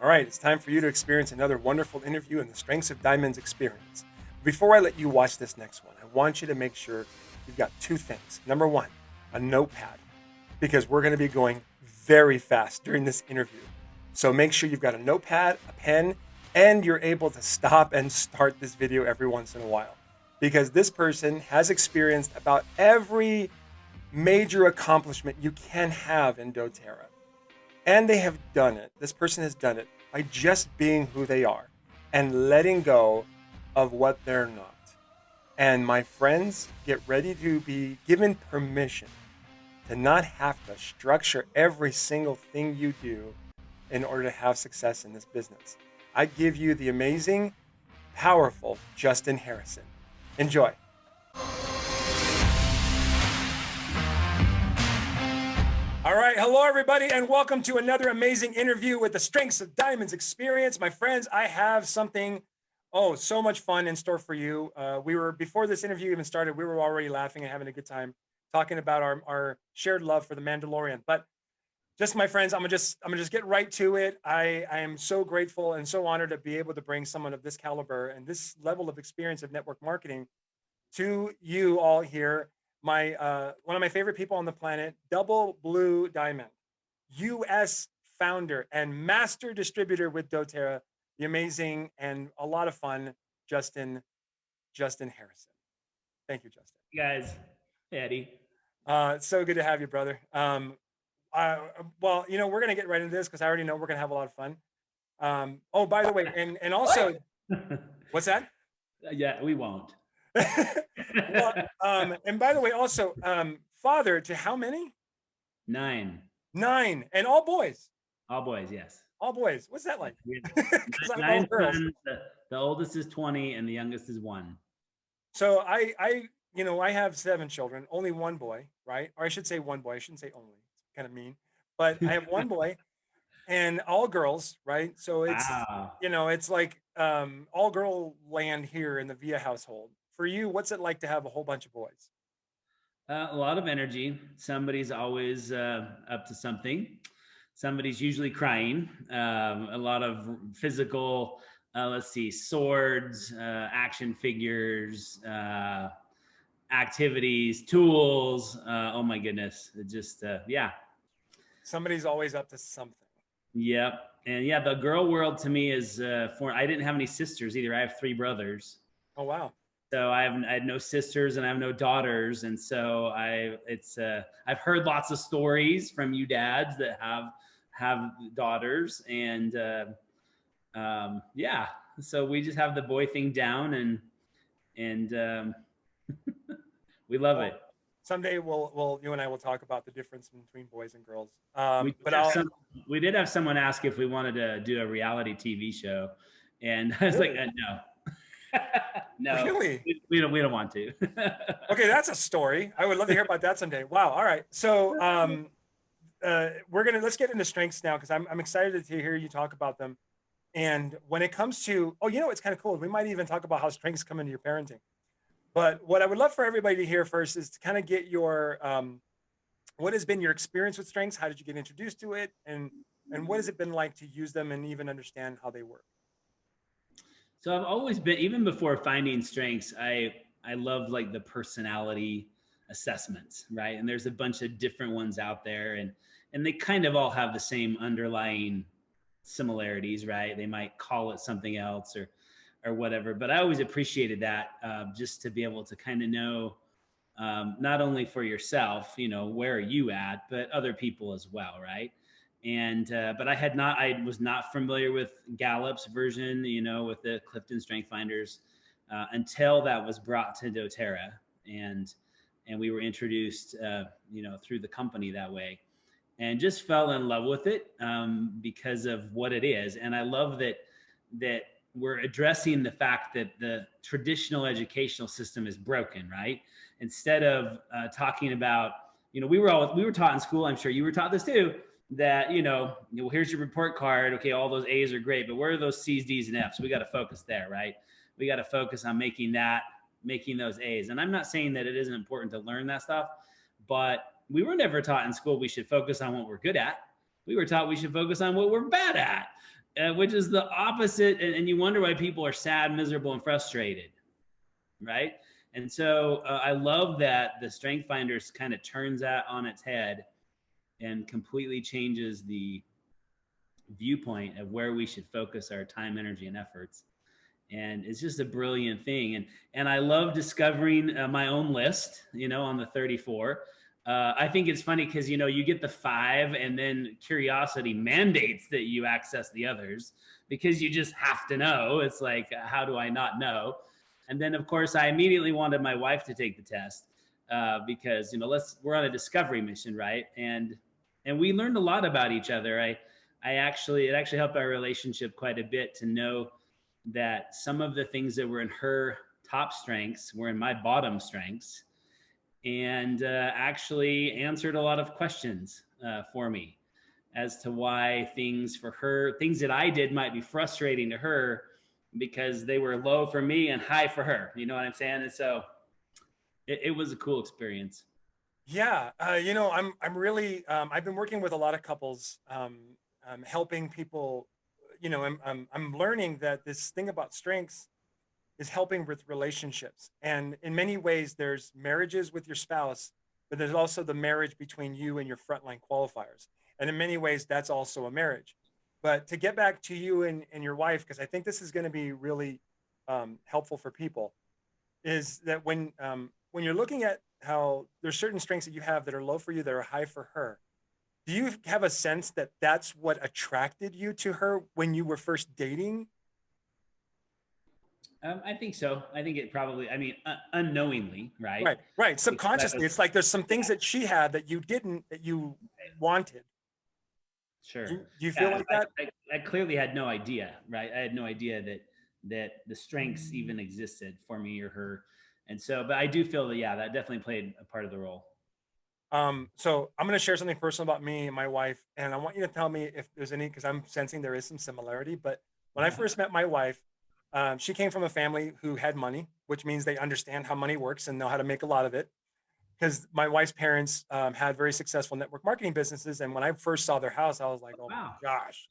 All right, it's time for you to experience another wonderful interview in the Strengths of Diamonds experience. Before I let you watch this next one, I want you to make sure you've got two things. Number one, a notepad, because we're going to be going very fast during this interview. So make sure you've got a notepad, a pen, and you're able to stop and start this video every once in a while. Because this person has experienced about every major accomplishment you can have in doTERRA. And they have done it. This person has done it by just being who they are and letting go of what they're not. And my friends, get ready to be given permission to not have to structure every single thing you do in order to have success in this business. I give you the amazing, powerful Justin Harrison. Enjoy. All right. Hello, everybody, and welcome to another amazing interview with the Strengths of Diamonds experience. My friends, I have something, so much fun in store for you. Before this interview even started, we were already laughing and having a good time talking about our shared love for the Mandalorian. But just my friends, I'm gonna just get right to it. I am so grateful and so honored to be able to bring someone of this caliber and this level of experience of network marketing to you all here. One of my favorite people on the planet, Double Blue Diamond, U.S. founder and master distributor with doTERRA, the amazing and a lot of fun, Justin Harrison. Thank you, Justin. Hey guys, hey Eddie. It's so good to have you, brother. Well, we're gonna get right into this because I already know we're gonna have a lot of fun. By the way, and also, what's that? Yeah, we won't. Well, and by the way, also, father to how many? 9. 9, and all boys. All boys, yes. All boys. What's that like? Because I'm all girls. The oldest is 20 and the youngest is 1. So I have 7 children, only 1 boy, right? Or I should say 1 boy. I shouldn't say only. It's kind of mean, but I have 1 boy, and all girls, right? So it's wow. It's like all girl land here in the Via household. For you, what's it like to have a whole bunch of boys? A lot of energy. Somebody's always up to something. Somebody's usually crying. A lot of physical, swords, action figures, activities, tools. Oh my goodness. It just, yeah. Somebody's always up to something. Yep. And yeah, the girl world to me is I didn't have any sisters either. I have 3 brothers. Oh, wow. So I had no sisters and I have no daughters. And so I've heard lots of stories from you dads that have daughters, and yeah, so we just have the boy thing down, and we love it. Someday you and I will talk about the difference between boys and girls. We did have someone ask if we wanted to do a reality TV show, and I was like, no. No, really? We don't want to. Okay, that's a story. I would love to hear about that someday. Wow. All right. So let's get into strengths now, because I'm excited to hear you talk about them. And when it comes to, it's kind of cool. We might even talk about how strengths come into your parenting. But what I would love for everybody to hear first is to kind of get your what has been your experience with strengths? How did you get introduced to it? And what has it been like to use them and even understand how they work? So I've always been, even before finding strengths, I love like the personality assessments, right? And there's a bunch of different ones out there, and they kind of all have the same underlying similarities, right? They might call it something else or whatever, but I always appreciated that, just to be able to kind of know, not only for yourself, where are you at, but other people as well, right? And but I was not familiar with Gallup's version, with the Clifton Strength Finders, until that was brought to doTERRA, and we were introduced, through the company that way, and just fell in love with it, because of what it is. And I love that we're addressing the fact that the traditional educational system is broken, right? Instead of talking about, we were taught in school, I'm sure you were taught this too, that, here's your report card. Okay, all those A's are great, but where are those C's, D's, and F's? We got to focus there, right? We got to focus on making those A's. And I'm not saying that it isn't important to learn that stuff, but we were never taught in school we should focus on what we're good at. We were taught we should focus on what we're bad at. which is the opposite. And you wonder why people are sad, miserable, and frustrated, right? And so I love that the Strength Finders kind of turns that on its head and completely changes the viewpoint of where we should focus our time, energy, and efforts. And it's just a brilliant thing. And I love discovering my own list, on the 34. I think it's funny because you get the 5, and then curiosity mandates that you access the others because you just have to know. It's like, how do I not know? And then of course I immediately wanted my wife to take the test because we're on a discovery mission, right? And we learned a lot about each other. It actually helped our relationship quite a bit to know that some of the things that were in her top strengths were in my bottom strengths, and actually answered a lot of questions for me as to why things that I did might be frustrating to her because they were low for me and high for her. You know what I'm saying? And so it was a cool experience. Yeah, I'm really I've been working with a lot of couples, helping people. I'm learning that this thing about strengths is helping with relationships, and in many ways, there's marriages with your spouse, but there's also the marriage between you and your frontline qualifiers, and in many ways, that's also a marriage. But to get back to you and your wife, because I think this is going to be really helpful for people, is that when you're looking at how there's certain strengths that you have that are low for you that are high for her, do you have a sense that that's what attracted you to her when you were first dating? I think so. I think it probably, unknowingly, right? Right, Because subconsciously, it's like there's some things that she had that you didn't, that you wanted. Sure. Do you feel Yeah, like that? I clearly had no idea, right? I had no idea that the strengths even existed for me or her. And so, but I do feel that, yeah, that definitely played a part of the role. So I'm going to share something personal about me and my wife, and I want you to tell me if there's any, because I'm sensing there is some similarity. But when I first met my wife, she came from a family who had money, which means they understand how money works and know how to make a lot of it. Because my wife's parents had very successful network marketing businesses, and when I first saw their house, I was like, "Oh my Wow. gosh!"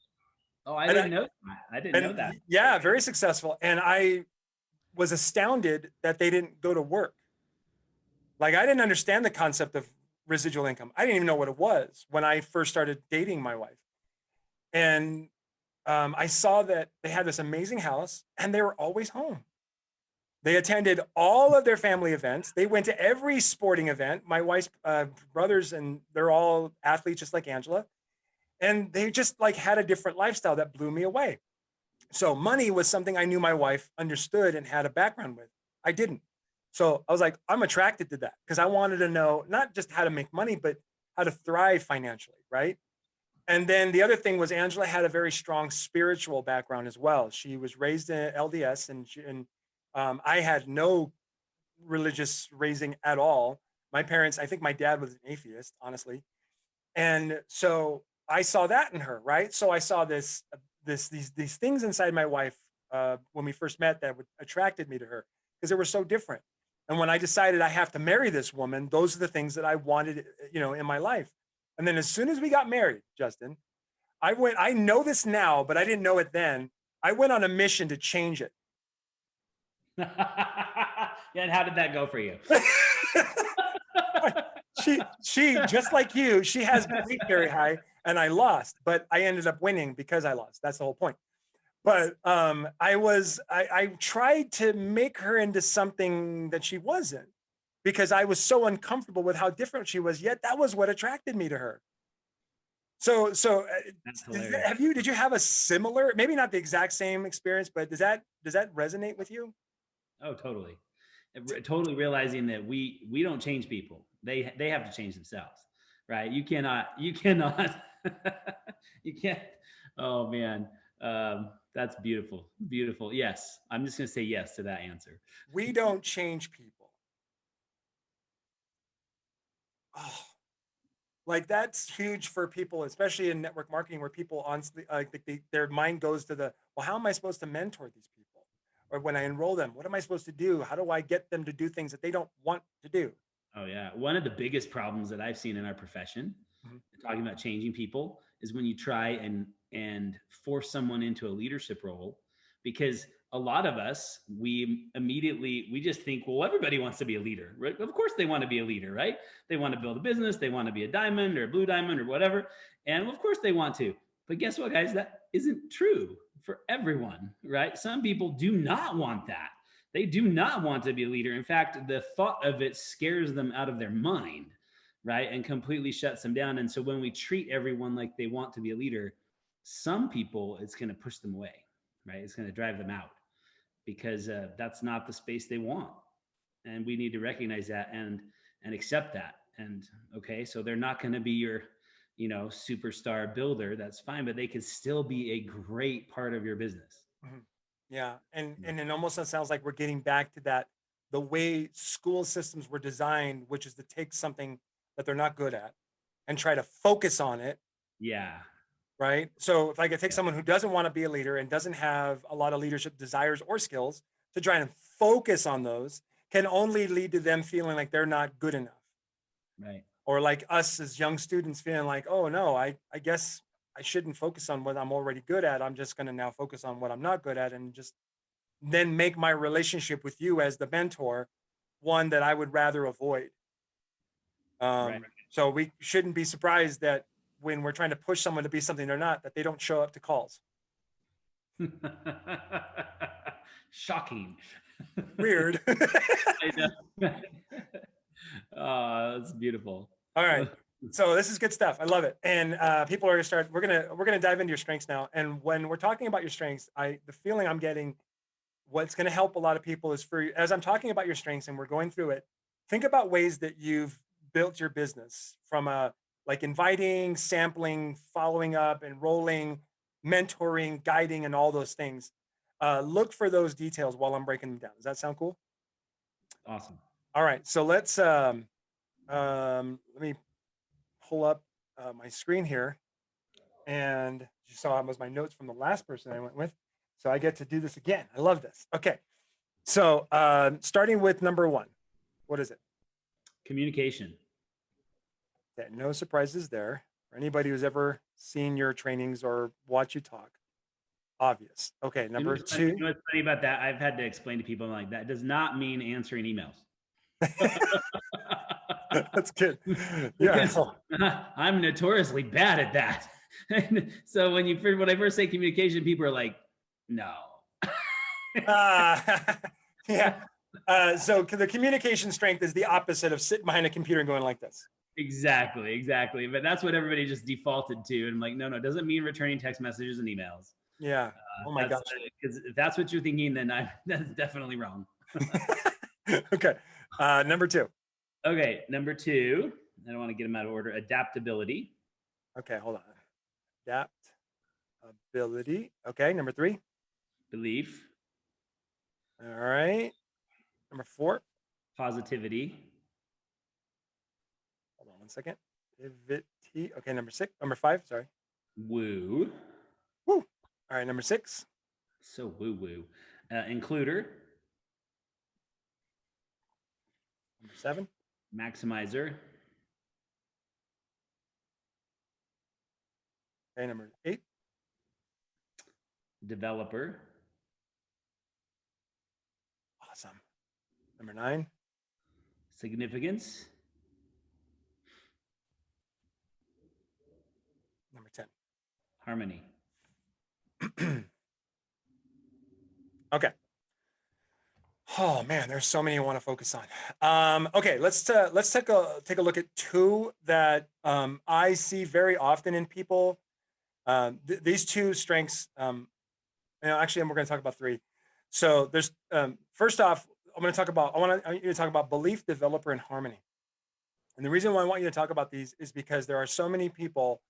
Oh, I And didn't know that. I didn't know that. yeah, very successful. And I was astounded that they didn't go to work. Like, I didn't understand the concept of residual income. I didn't even know what it was when I first started dating my wife. And I saw that they had this amazing house and they were always home. They attended all of their family events. They went to every sporting event. My wife's brothers, and they're all athletes just like Angela. And they just like had a different lifestyle that blew me away. So money was something I knew my wife understood and had a background with. I didn't. So I was like, I'm attracted to that because I wanted to know not just how to make money, but how to thrive financially, right? And then the other thing was Angela had a very strong spiritual background as well. She was raised in LDS, and I had no religious raising at all. My parents, I think my dad was an atheist, honestly, and so I saw that in her, right? So I saw these things inside my wife when we first met that attracted me to her because they were so different. And when I decided I have to marry this woman, those are the things that I wanted, in my life. And then as soon as we got married, Justin, I know this now, but I didn't know it then. I went on a mission to change it. Yeah, and how did that go for you? She just like you, she has belief very high, and I lost, but I ended up winning because I lost. That's the whole point. But I tried to make her into something that she wasn't because I was so uncomfortable with how different she was. Yet that was what attracted me to her. So That's hilarious. did you have a similar, maybe not the exact same experience, but does that resonate with you? Oh, totally. Totally realizing that we don't change people. They have to change themselves, right? You cannot you can't. Oh man. That's beautiful. Beautiful. Yes. I'm just going to say yes to that answer. We don't change people. Oh, like that's huge for people, especially in network marketing, where people honestly, their mind goes to well, how am I supposed to mentor these people? Or when I enroll them, what am I supposed to do? How do I get them to do things that they don't want to do? Oh yeah. One of the biggest problems that I've seen in our profession, Mhm. talking about changing people, is when you try and force someone into a leadership role, because a lot of us, we just think, well, everybody wants to be a leader, right? Of course they want to be a leader, right? They want to build a business, they want to be a diamond or a blue diamond or whatever, and of course they want to. But guess what, guys? That isn't true for everyone, right? Some people do not want that. They do not want to be a leader. In fact, the thought of it scares them out of their mind, right? And completely shuts them down. And so when we treat everyone like they want to be a leader, some people, it's going to push them away, right? It's going to drive them out, because that's not the space they want. And we need to recognize that and accept that. And okay, so they're not going to be your, superstar builder. That's fine, but they can still be a great part of your business. Mhm. Yeah. And it almost sounds like we're getting back to that, the way school systems were designed, which is to take something that they're not good at and try to focus on it. Yeah. Right. So if I could take someone who doesn't want to be a leader and doesn't have a lot of leadership desires or skills, to try and focus on those, can only lead to them feeling like they're not good enough. Right. Or like us as young students feeling like, oh no, I guess I shouldn't focus on what I'm already good at. I'm just going to now focus on what I'm not good at, and just then make my relationship with you as the mentor one that I would rather avoid. Right. So we shouldn't be surprised that when we're trying to push someone to be something they're not, that they don't show up to calls. Shocking. Weird. I know. Oh, that's beautiful. All right. So this is good stuff. I love it. And people are gonna start. We're gonna dive into your strengths now. And when we're talking about your strengths, the feeling I'm getting, what's gonna help a lot of people is, for as I'm talking about your strengths and we're going through it, think about ways that you've built your business from like inviting, sampling, following up, enrolling, mentoring, guiding, and all those things. Look for those details while I'm breaking them down. Does that sound cool? Awesome. All right. So let's let me pull up my screen here, and you saw it was my notes from the last person I went with. So I get to do this again. I love this. Okay. So starting with number one, what is it? Communication. Okay, no surprises there. For anybody who's ever seen your trainings or watch you talk, obvious. Okay, number two. You know what's funny about that? I've had to explain to people, like, that does not mean answering emails. That's good. Yeah. I'm notoriously bad at that. So when I first say communication, people are like, no. Yeah. So the communication strength is the opposite of sitting behind a computer and going like this. Exactly. But that's what everybody just defaulted to. And I'm like, no, it doesn't mean returning text messages and emails. Yeah. Oh my gosh. Because if that's what you're thinking, then that's definitely wrong. Okay. Number two. Okay. Number two, I don't want to get them out of order. Adaptability. Okay. Hold on. Adaptability. Okay. Number three. Belief. All right. Number four. Positivity. Hold on one second. Pivot. Okay. Number five. Sorry. Woo. Woo. All right. Number six. So woo. Includer. Number seven. Maximizer. Okay. Number eight. Developer. Awesome. Number nine. Significance. Number 10. Harmony. Okay. Oh man, there's so many I want to focus on. Okay, let's take a look at two that I see very often in people. These two strengths. Actually, we're going to talk about three. So there's first off, I want you to talk about belief, developer, and harmony. And the reason why I want you to talk about these is because there are so many people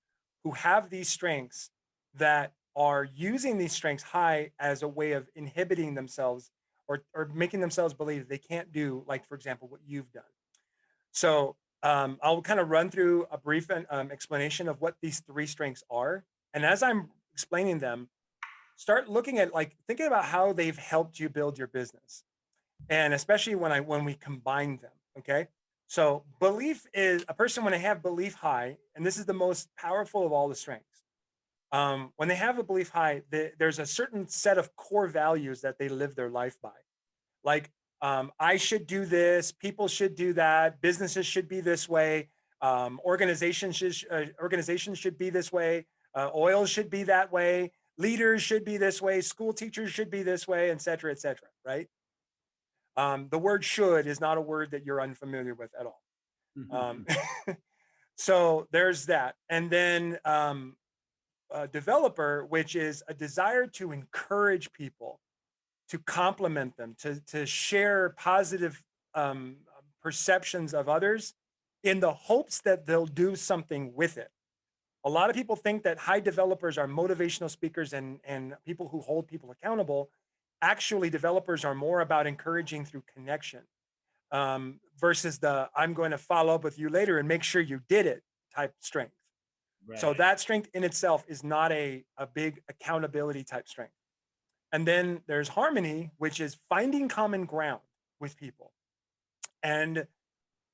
who have these strengths that are using these strengths high as a way of inhibiting themselves or making themselves believe they can't do, like, for example, what you've done. So I'll kind of run through a brief explanation of what these three strengths are. And as I'm explaining them, start looking at, like, thinking about how they've helped you build your business. And especially when we combine them, okay? So belief is a person when they have belief high, and this is the most powerful of all the strengths. When they have a belief high, there's a certain set of core values that they live their life by. Like, I should do this, people should do that, businesses should be this way, organizations should be this way, oil should be that way, leaders should be this way, school teachers should be this way, et cetera, right? The word should is not a word that you're unfamiliar with at all. Um, so there's that. And then a developer, which is a desire to encourage people, to compliment them, to share positive perceptions of others in the hopes that they'll do something with it. A lot of people think that high developers are motivational speakers and people who hold people accountable. Actually, developers are more about encouraging through connection, versus the I'm going to follow up with you later and make sure you did it type strength. So Right. that strength in itself is not a big accountability type strength. And then there's harmony, which is finding common ground with people and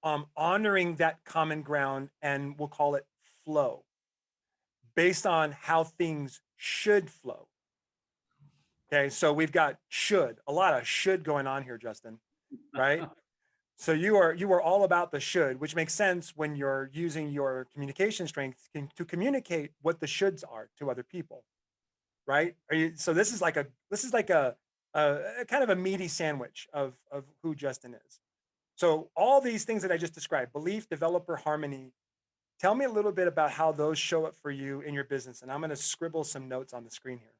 honoring that common ground, and we'll call it flow, based on how things should flow. Okay, so we've got should, a lot of should going on here, Justin, right? So you are all about the should, which makes sense when you're using your communication strength to communicate what the shoulds are to other people, right? So this is like a kind of a meaty sandwich of who Justin is. So all these things that I just described, belief, developer, harmony. Tell me a little bit about how those show up for you in your business, and I'm going to scribble some notes on the screen here.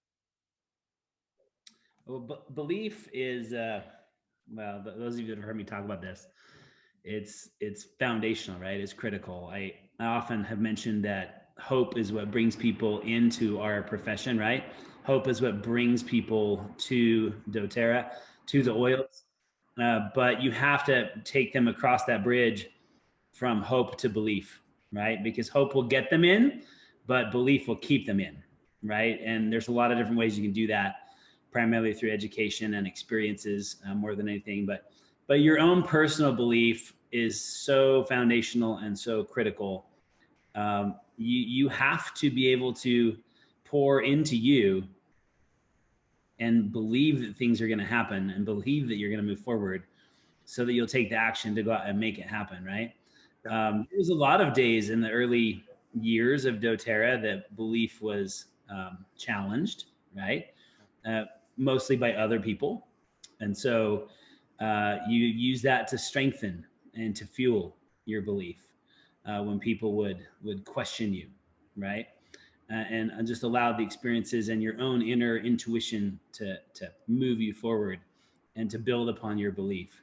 Well, belief is, well, those of you that have heard me talk about this, it's foundational, right? It's critical. I often have mentioned that hope is what brings people into our profession, right? Hope is what brings people to DoTERRA, to the oils. But you have to take them across that bridge from hope to belief, right? Because hope will get them in, but belief will keep them in, right? And there's a lot of different ways you can do that, primarily through education and experiences, more than anything. But your own personal belief is so foundational and so critical. You have to be able to pour into you and believe that things are going to happen and believe that you're going to move forward, so that you'll take the action to go out and make it happen, right? Yeah. There was a lot of days in the early years of doTERRA that belief was challenged, right? Uh, Mostly by other people. And so you use that to strengthen and to fuel your belief when people would question you, right? And just allow the experiences and your own inner intuition to move you forward and to build upon your belief.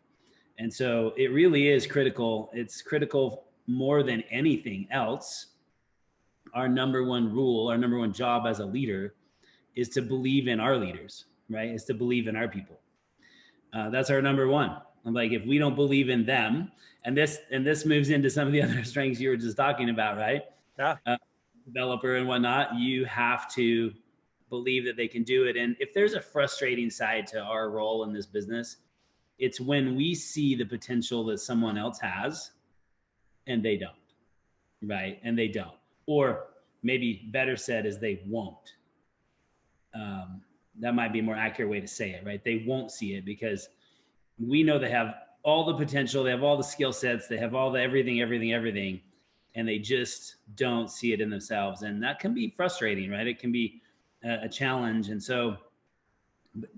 And so it really is critical. It's critical more than anything else. Our number one rule, our number one job as a leader is to believe in our leaders, right? Is to believe in our people. That's our number one. I'm like, if we don't believe in them, and this moves into some of the other strengths you were just talking about, right? Yeah. Developer and whatnot, you have to believe that they can do it. And if there's a frustrating side to our role in this business, it's when we see the potential that someone else has and they don't, right? And they don't. Or maybe better said is they won't. That might be a more accurate way to say it, right? They won't see it because we know they have all the potential, they have all the skill sets, they have all the everything, and they just don't see it in themselves. And that can be frustrating, right? It can be a challenge. And so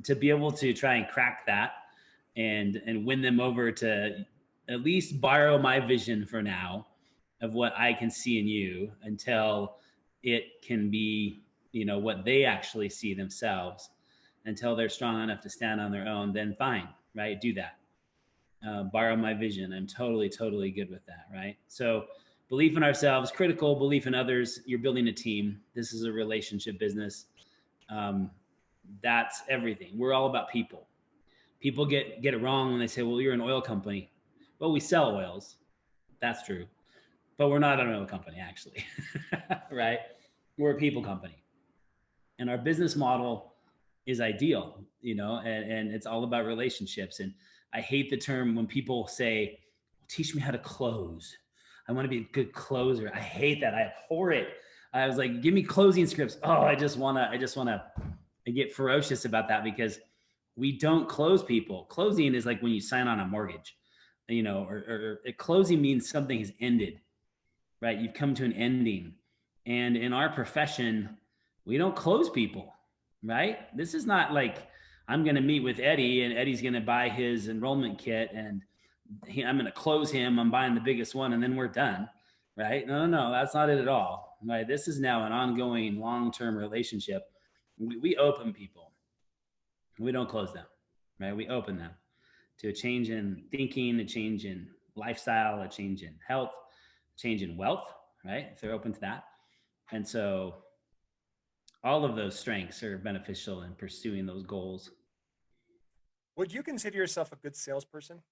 to be able to try and crack that and win them over to at least borrow my vision for now of what I can see in you until it can be, what they actually see themselves, until they're strong enough to stand on their own, then fine, right? Do that. Borrow my vision. I'm totally good with that, right? So belief in ourselves, critical belief in others. You're building a team. This is a relationship business. That's everything. We're all about people. People get it wrong when they say, well, you're an oil company. Well, we sell oils. That's true. But we're not an oil company, actually. Right? We're a people company. And our business model is ideal, and it's all about relationships. And I hate the term when people say, teach me how to close. I want to be a good closer. I hate that. I abhor it. I was like, give me closing scripts. Oh, I just want to I get ferocious about that because we don't close people. Closing is like when you sign on a mortgage, or closing means something has ended, right? You've come to an ending. And in our profession, we don't close people, right? This is not like I'm going to meet with Eddie and Eddie's going to buy his enrollment kit and I'm going to close him. I'm buying the biggest one and then we're done, right? No, that's not it at all, right? This is now an ongoing long-term relationship. We open people. We don't close them, right? We open them to a change in thinking, a change in lifestyle, a change in health, a change in wealth, right? If they're open to that. And so all of those strengths are beneficial in pursuing those goals. Would you consider yourself a good salesperson?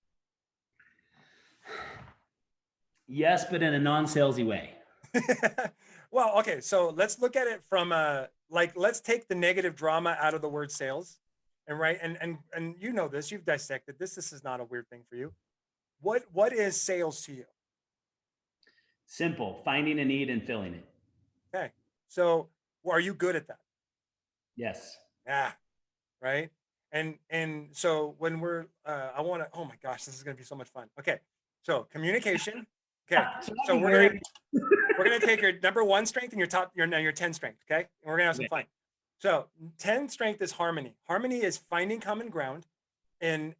Yes, but in a non-salesy way. Well, okay, so let's look at it from let's take the negative drama out of the word sales. And right, and you know this, you've dissected this. This is not a weird thing for you. What is sales to you? Simple, finding a need and filling it. Okay. So are you good at that? Yes. Yeah. Right. And so when we're I want to, oh my gosh, this is gonna be so much fun. Okay. So communication. Okay. So we're gonna take your number 1 strength and your 10 strength. Okay. And we're gonna have some fun. So 10 strength is harmony. Harmony is finding common ground and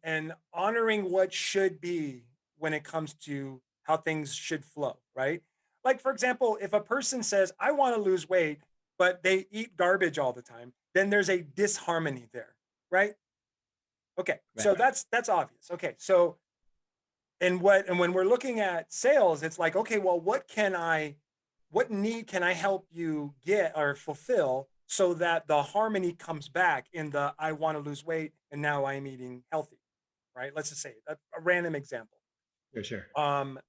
honoring what should be when it comes to how things should flow, right? Like for example, if a person says, I want to lose weight, but they eat garbage all the time, then there's a disharmony there, right? Okay, right. So that's obvious. Okay, so and when we're looking at sales, it's like, okay, well, what need can I help you get or fulfill so that the harmony comes back in the I want to lose weight and now I'm eating healthy, right? Let's just say a random example. For sure.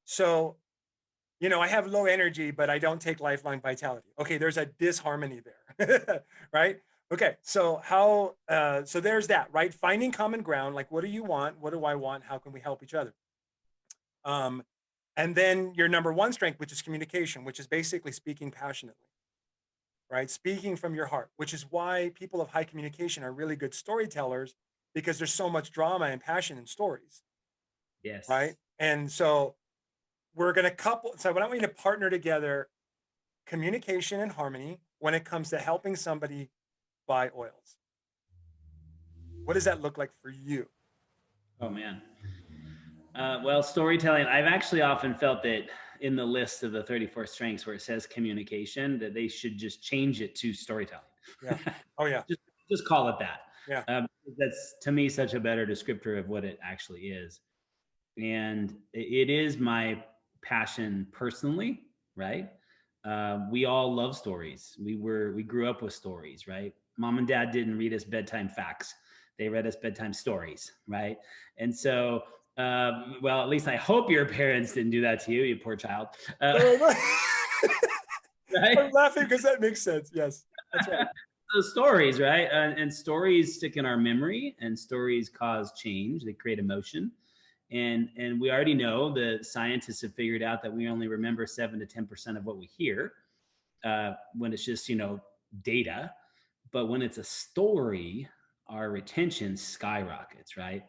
So, I have low energy, but I don't take lifelong vitality. Okay, there's a disharmony there, right? Okay, so so there's that, right? Finding common ground, like what do you want? What do I want? How can we help each other? And then your number 1 strength, which is communication, which is basically speaking passionately, right? Speaking from your heart, which is why people of high communication are really good storytellers because there's so much drama and passion in stories. Yes. Right. And so we're going to so why don't we partner together communication and harmony when it comes to helping somebody buy oils? What does that look like for you? Oh, man. Well, storytelling, I've actually often felt that in the list of the 34 strengths where it says communication, that they should just change it to storytelling. Yeah. Oh, yeah. just call it that. Yeah. That's, to me, such a better descriptor of what it actually is. And it is my passion personally, right? We all love stories. We grew up with stories, right? Mom and dad didn't read us bedtime facts. They read us bedtime stories, right? And so, well, at least I hope your parents didn't do that to you, you poor child. Right? I'm laughing because that makes sense. Yes, that's right. So stories, right? And stories stick in our memory, and stories cause change. They create emotion. And we already know the scientists have figured out that we only remember 7 to 10% of what we hear when it's just, data. But when it's a story, our retention skyrockets, right?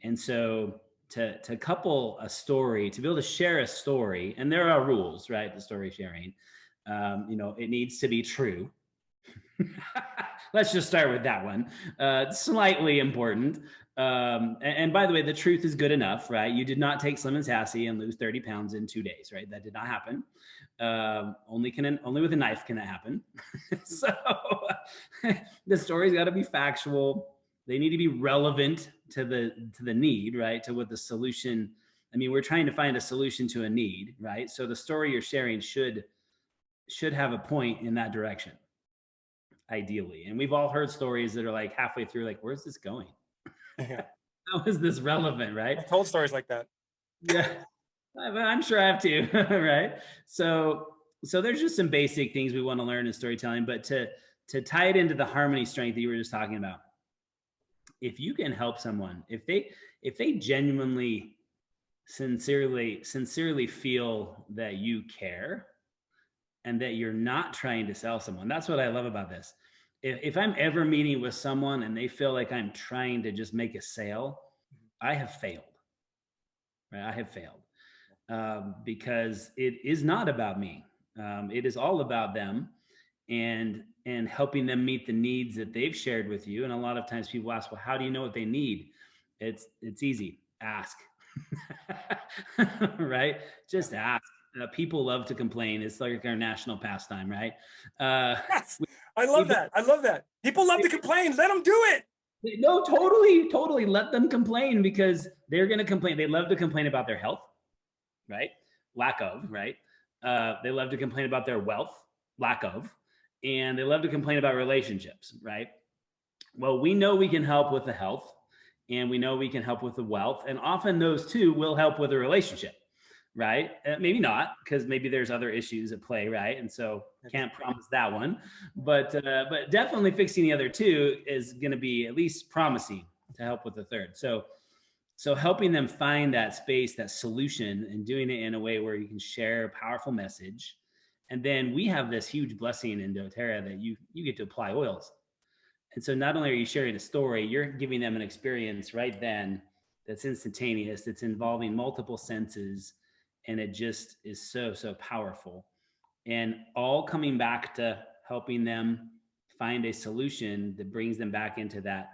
And so to couple a story, to be able to share a story, and there are rules, right? The story sharing, it needs to be true. Let's just start with that one. Slightly important. And by the way, the truth is good enough, right? You did not take Slim and Sassy and lose 30 pounds in 2 days, right? That did not happen. Only with a knife can that happen. So the story's got to be factual. They need to be relevant to the need, right? To what the solution. I mean, we're trying to find a solution to a need, right? So the story you're sharing should have a point in that direction, ideally. And we've all heard stories that are like halfway through, like, where's this going? Yeah. How is this relevant, right? I've told stories like that. Yeah, I'm sure I have too, right? So there's just some basic things we want to learn in storytelling, but to tie it into the harmony strength that you were just talking about, if you can help someone, if they genuinely, sincerely feel that you care, and that you're not trying to sell someone. That's what I love about this. If I'm ever meeting with someone and they feel like I'm trying to just make a sale, I have failed. Right? I have failed because it is not about me. It is all about them and helping them meet the needs that they've shared with you. And a lot of times people ask, well, how do you know what they need? It's easy. Ask. Right? Yeah. Just ask. People love to complain. It's like our national pastime, right? Uh, Yes. we, I love people, that. I love that. People love to complain. Let them do it. no, totally, totally. Let them complain because they're going to complain. They love to complain about their health, right? Lack of, right? They love to complain about their wealth, lack of, and they love to complain about relationships, right? Well, we know we can help with the health and we know we can help with the wealth. And often those two will help with a relationship, right? Maybe not, because maybe there's other issues at play, right? And so can't promise that one. But definitely fixing the other two is going to be at least promising to help with the third. So helping them find that space, that solution, and doing it in a way where you can share a powerful message. And then we have this huge blessing in doTERRA that you get to apply oils. And so not only are you sharing a story, you're giving them an experience right then that's instantaneous, that's involving multiple senses, and it just is so, so powerful. And all coming back to helping them find a solution that brings them back into that,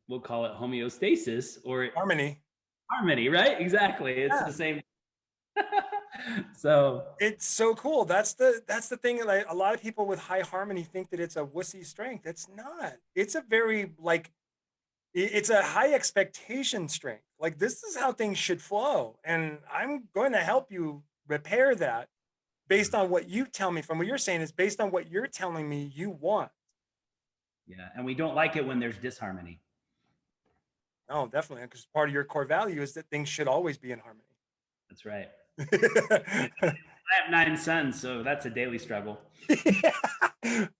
we'll call it homeostasis or Harmony. harmony, right? Exactly. It's Yeah. the same. So It's so cool. That's the thing. Like a lot of people with high harmony think that it's a wussy strength. It's not. It's a very like it's a high expectation strength. Like this is how things should flow, and I'm going to help you repair that based on what you tell me. From what you're saying is based on what you're telling me you want. yeah, and we don't like it when there's disharmony. Oh, definitely, because part of your core value is that things should always be in harmony. That's right. I have 9 sons, so that's a daily struggle. Yeah.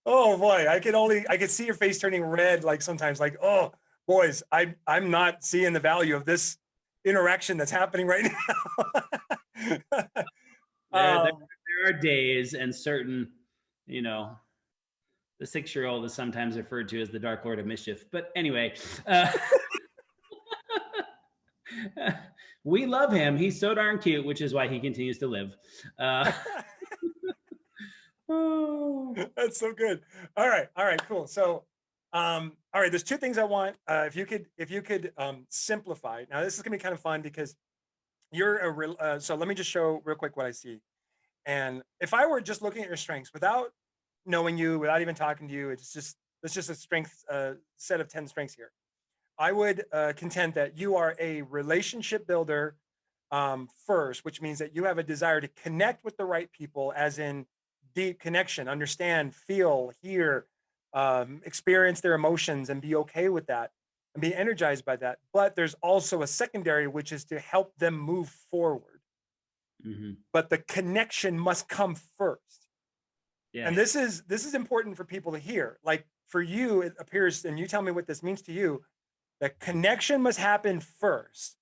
Oh boy, I could see your face turning red like sometimes like, oh boys, I'm not seeing the value of this interaction that's happening right now. There are days and certain, you know, the 6-year-old is sometimes referred to as the Dark Lord of Mischief. But anyway, we love him. He's so darn cute, which is why he continues to live. That's so good. All right, cool. So, all right, there's two things I want. If you could simplify. Now, this is gonna be kind of fun because you're a real. So let me just show real quick what I see. And if I were just looking at your strengths without knowing you, without even talking to you, it's just a strength set of 10 strengths here. I would contend that you are a relationship builder first, which means that you have a desire to connect with the right people, as in deep connection, understand, feel, hear, experience their emotions, and be okay with that and be energized by that. But there's also a secondary, which is to help them move forward. Mm-hmm. But the connection must come first. Yeah. And this is important for people to hear. Like for you, it appears, and you tell me what this means to you, that connection must happen first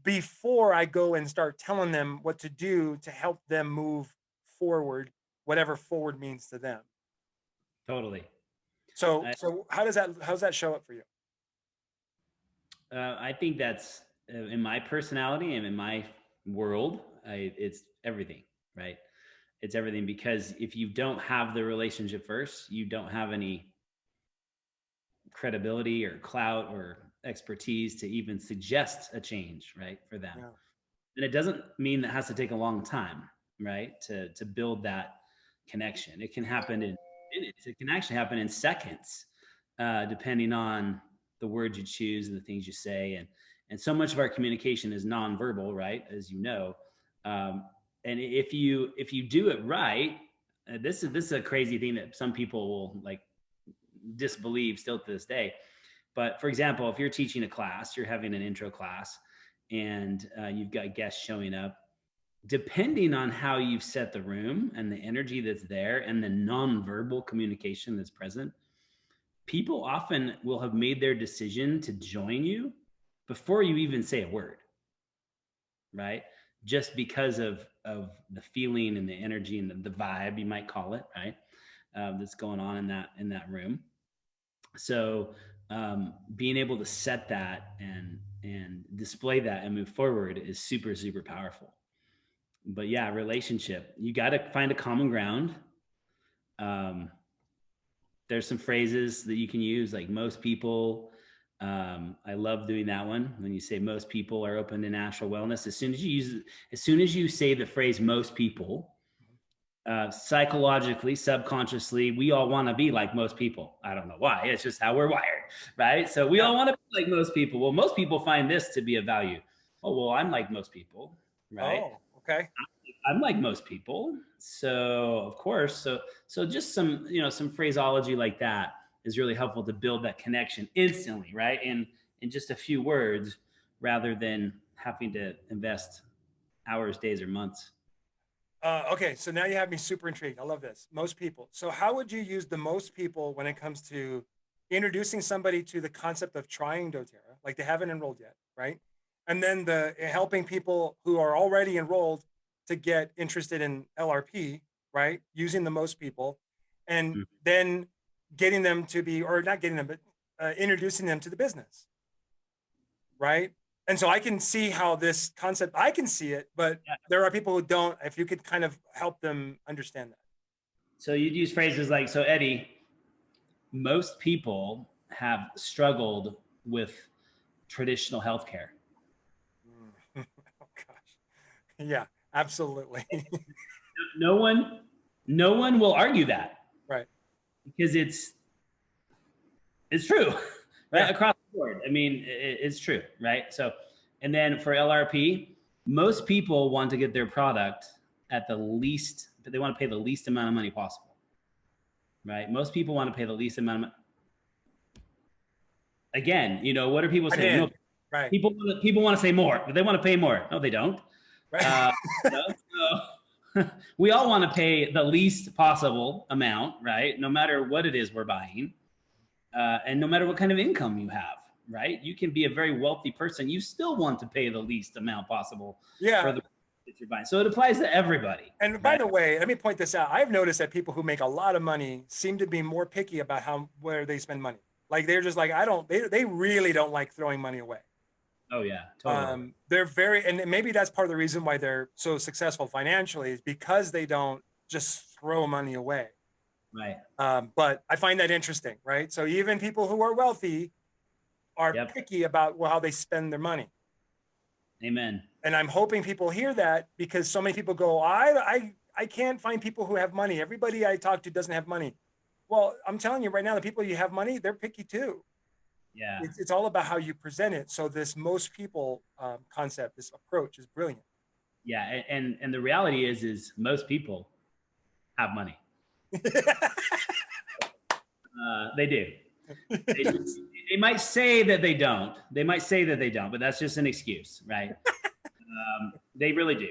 before I go and start telling them what to do to help them move forward, whatever forward means to them. Totally. So how's that show up for you? I think that's in my personality and in my world, it's everything, right? It's everything because if you don't have the relationship first, you don't have any credibility or clout or expertise to even suggest a change, right, for them. Yeah. And it doesn't mean that has to take a long time, right, to build that connection. It can happen in minutes. It can actually happen in seconds, depending on the words you choose and the things you say. And so much of our communication is nonverbal, right, as you know. And if you do it right, this is a crazy thing that some people will like disbelieve still to this day. But for example, if you're teaching a class, you're having an intro class, and you've got guests showing up, depending on how you've set the room and the energy that's there and the nonverbal communication that's present, people often will have made their decision to join you before you even say a word, right? just because of the feeling and the energy and the vibe, you might call it, right? That's going on in that room. So being able to set that and display that and move forward is super, super powerful. But yeah, relationship, you got to find a common ground. Um, there's some phrases that you can use, like most people. I love doing that one. When you say most people are open to natural wellness, as soon as you say the phrase most people, psychologically, subconsciously, we all want to be like most people. I don't know why. It's just how we're wired, right? So we all want to be like most people. Well, most people find this to be a value. Oh, well, I'm like most people, right? Oh, okay. I'm like most people. So of course, so just some, some phraseology like that is really helpful to build that connection instantly, right? In just a few words, rather than having to invest hours, days, or months. Okay, so now you have me super intrigued. I love this. Most people. So, how would you use the most people when it comes to introducing somebody to the concept of trying DoTerra, like they haven't enrolled yet, right? And then the helping people who are already enrolled to get interested in LRP, right? Using the most people, and Mhm. then getting them to be, or not getting them, but introducing them to the business, right? And so I can see how this concept, I can see it, but Yeah. there are people who don't. If you could kind of help them understand that. So you'd use phrases like, so Eddie, most people have struggled with traditional healthcare. Mm. Oh gosh. Yeah, absolutely. No one, no one will argue that Right. because it's true, right? Yeah. Across the board. I mean, it's true, right? So, and then for LRP, most people want to get their product at the least, but they want to pay the least amount of money possible, right? Most people want to pay the least amount of Again, what are people I'm saying? No, in. Right. people want to say more, but they want to pay more. No, they don't. Right. Uh, so we all want to pay the least possible amount, right? No matter what it is we're buying, and no matter what kind of income you have, right? You can be a very wealthy person. You still want to pay the least amount possible for Yeah. the that you're buying. So it applies to everybody, And by right? the way, let me point this out. I've noticed that people who make a lot of money seem to be more picky about how where they spend money. Like they're just like, I don't, they really don't like throwing money away. Oh yeah, totally. They're very, and maybe that's part of the reason why they're so successful financially is because they don't just throw money away. Right. But I find that interesting, right? So even people who are wealthy are Yep. picky about how they spend their money. Amen. And I'm hoping people hear that because so many people go, I can't find people who have money. Everybody I talk to doesn't have money. Well, I'm telling you right now, the people you have money, they're picky too. Yeah. It's all about how you present it. So this most people concept, this approach is brilliant. Yeah. And the reality is most people have money. They do. They, they might say that they don't. They might say that they don't, but that's just an excuse, right? They really do,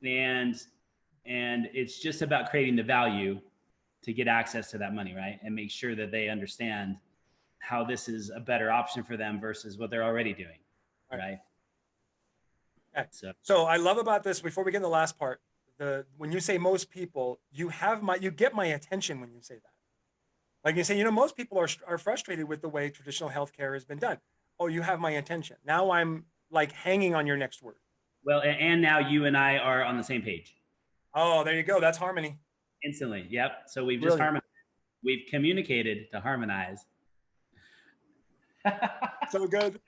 and it's just about creating the value to get access to that money, right? And make sure that they understand how this is a better option for them versus what they're already doing, Right. right? Okay. So So I love about this. Before we get in the last part, the when you say most people, you get my attention when you say that. Like you say, most people are frustrated with the way traditional healthcare has been done. Oh, you have my attention. Now I'm like hanging on your next word. well, and now you and I are on the same page Oh, there you go. That's harmony. instantly. Yep. So we've just Brilliant. harmonized. We've communicated to harmonize. So good.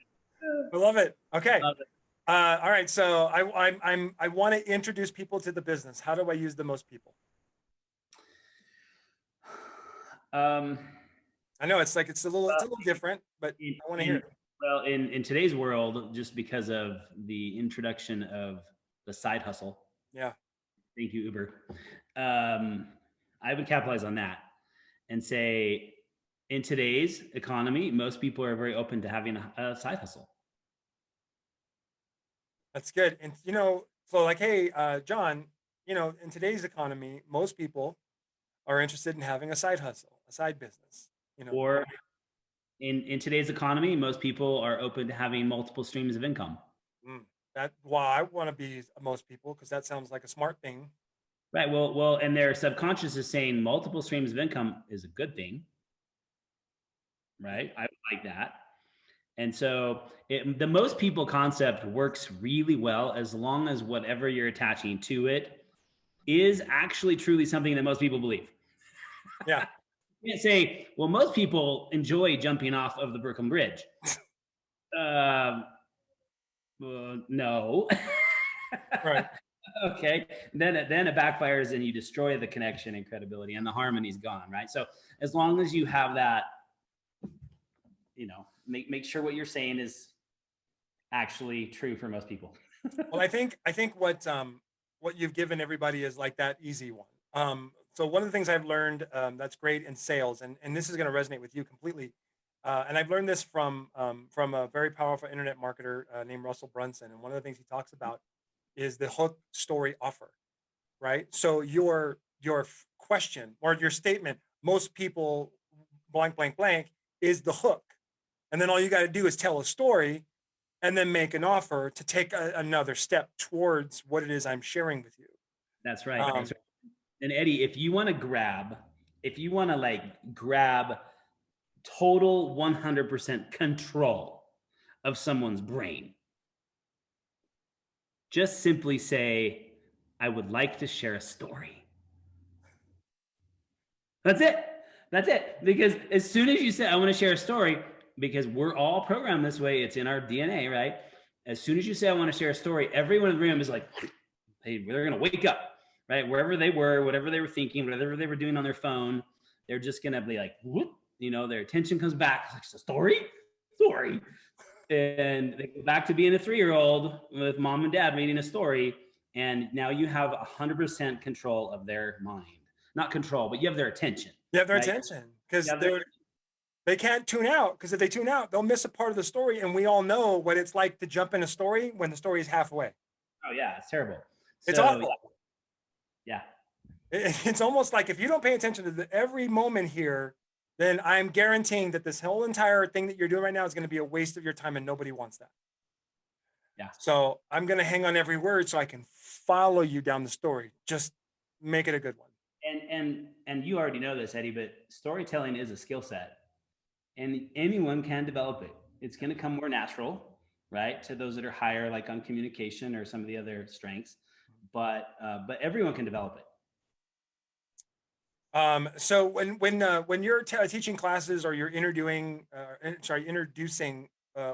I love it. Okay. Love it. All right. So I want to introduce people to the business. How do I use the most people? Um, I know it's a little different, but in, I want to hear in it. well, in today's world, just because of the introduction of the side hustle, Yeah. thank you, Uber. I would capitalize on that and say, in today's economy, most people are very open to having a side hustle. That's good. And so like, hey, John, in today's economy, most people are interested in having a side hustle, a side business. Or in today's economy, most people are open to having multiple streams of income. Mm, Well, I want to be most people because that sounds like a smart thing. Right. Well, and their subconscious is saying multiple streams of income is a good thing, right? I like that. And so the most people concept works really well as long as whatever you're attaching to it is actually truly something that most people believe. Yeah. You can't say, well, most people enjoy jumping off of the Brooklyn Bridge. Um, no. Right. Okay. Then it backfires and you destroy the connection and credibility and the harmony's gone, right? So as long as you have that, make sure what you're saying is actually true for most people. Well, I think what you've given everybody is like that easy one. So one of the things I've learned that's great in sales, and this is going to resonate with you completely. And I've learned this from a very powerful internet marketer named Russell Brunson. And one of the things he talks about is the hook story offer, right? So your question or your statement, most people blank blank blank, is the hook, and then all you got to do is tell a story and then make an offer to take another step towards what it is I'm sharing with you. That's right. Um, That's right. And Eddie, if you want to like grab total 100% control of someone's brain, just simply say, I would like to share a story. That's it. That's it. Because as soon as you say, I want to share a story, because we're all programmed this way, it's in our DNA, right? As soon as you say, I want to share a story, everyone in the room is like, hey, they're going to wake up, right? Wherever they were, whatever they were thinking, whatever they were doing on their phone, they're just going to be like, whoop, their attention comes back. It's like, story. And they go back to being a 3-year-old with mom and dad reading a story. And now you have 100% control of their mind. Not control, but you have their attention. you have their right? attention because they can't tune out, because if they tune out, they'll miss a part of the story. And we all know what it's like to jump in a story when the story is halfway. Oh yeah, it's terrible. It's awful. Yeah. It's almost like if you don't pay attention to every moment here, then I'm guaranteeing that this whole entire thing that you're doing right now is going to be a waste of your time, and nobody wants that. Yeah. So I'm going to hang on every word so I can follow you down the story. Just make it a good one. And you already know this, Eddie, but storytelling is a skill set, and anyone can develop it. It's going to come more natural, right, to those that are higher, like on communication or some of the other strengths. But everyone can develop it. So when you're teaching classes, or you're introducing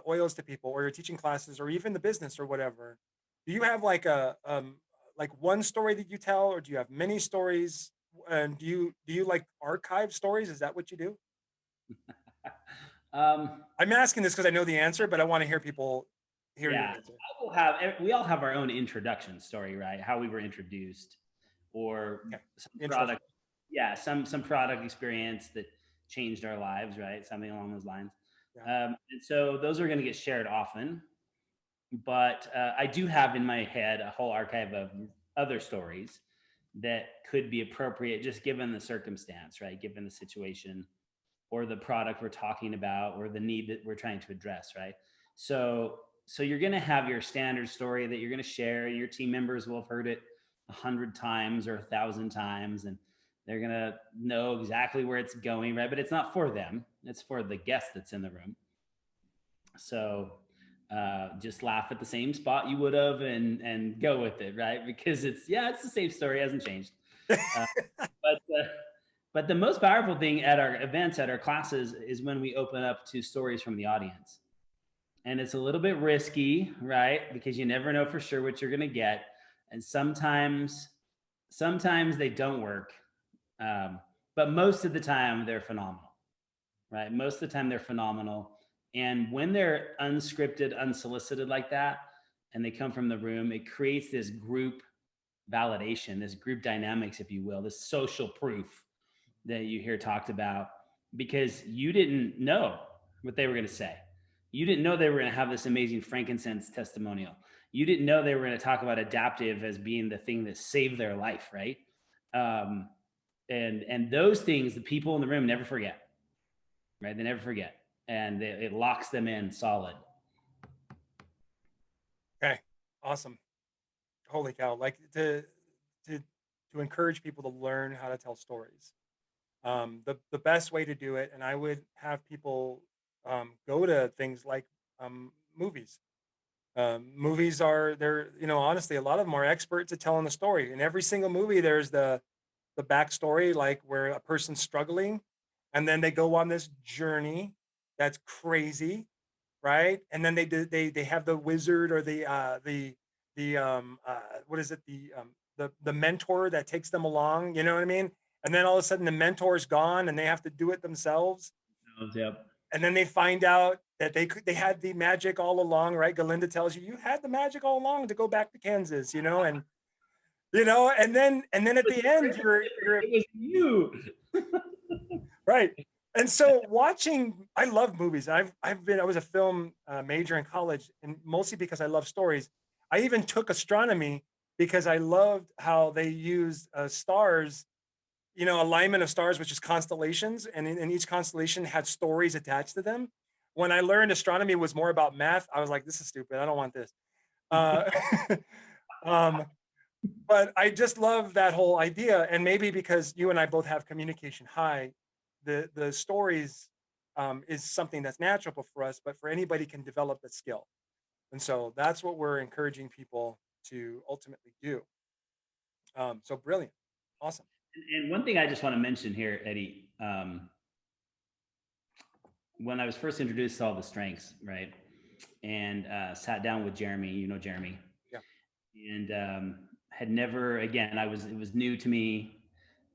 oils to people, or you're teaching classes, or even the business or whatever, do you have like like one story that you tell, or do you have many stories? And do you like archive stories? Is that what you do? I'm asking this because I know the answer, but I want to hear people hear your answer. We all have our own introduction story, right? How we were introduced, or some product. Yeah, some product experience that changed our lives, right? Something along those lines. Yeah. And so those are going to get shared often. But I do have in my head a whole archive of other stories that could be appropriate, just given the circumstance, right? Given the situation, or the product we're talking about, or the need that we're trying to address, right? So you're going to have your standard story that you're going to share. Your team members will have heard it 100 times or 1,000 times, and they're going to know exactly where it's going, right? But it's not for them. It's for the guest that's in the room. So just laugh at the same spot you would have and go with it, right? Because it's the same story, it hasn't changed. But the most powerful thing at our events, at our classes, is when we open up to stories from the audience. And it's a little bit risky, right? Because you never know for sure what you're going to get. And sometimes they don't work. But most of the time they're phenomenal, right? Most of the time they're phenomenal. And when they're unscripted, unsolicited like that, and they come from the room, it creates this group validation, this group dynamics, if you will, this social proof that you hear talked about, because you didn't know what they were going to say. You didn't know they were going to have this amazing frankincense testimonial. You didn't know they were going to talk about adaptive as being the thing that saved their life, right? And those things, the people in the room never forget, right? They never forget, and it locks them in solid. Okay. Awesome. Holy cow. Like to to encourage people to learn how to tell stories. The best way to do it, and I would have people go to things like movies. Movies are they're honestly a lot of them are experts at telling the story. In every single movie, there's the backstory, like where a person's struggling, and then they go on this journey that's crazy, right? And then they have the wizard or the what is it the mentor that takes them along. You know what I mean? And then all of a sudden the mentor's gone and they have to do it themselves. Yep. And then they find out that they had the magic all along, right? Galinda tells you had the magic all along to go back to Kansas, and and then at the end you're It was you. right. And so I love movies. I was a film major in college, and mostly because I love stories. I even took astronomy because I loved how they used stars, alignment of stars, which is constellations, and in each constellation had stories attached to them. When I learned astronomy was more about math, I was like, this is stupid. I don't want this. Uh, um, but I just love that whole idea. And maybe because you and I both have communication high, the stories is something that's natural for us, but for anybody can develop that skill. And so that's what we're encouraging people to ultimately do. So brilliant. Awesome. And one thing I just want to mention here, Eddie, when I was first introduced to all the strengths, right, and sat down with Jeremy, Jeremy, Yeah. and had never, again, it was new to me,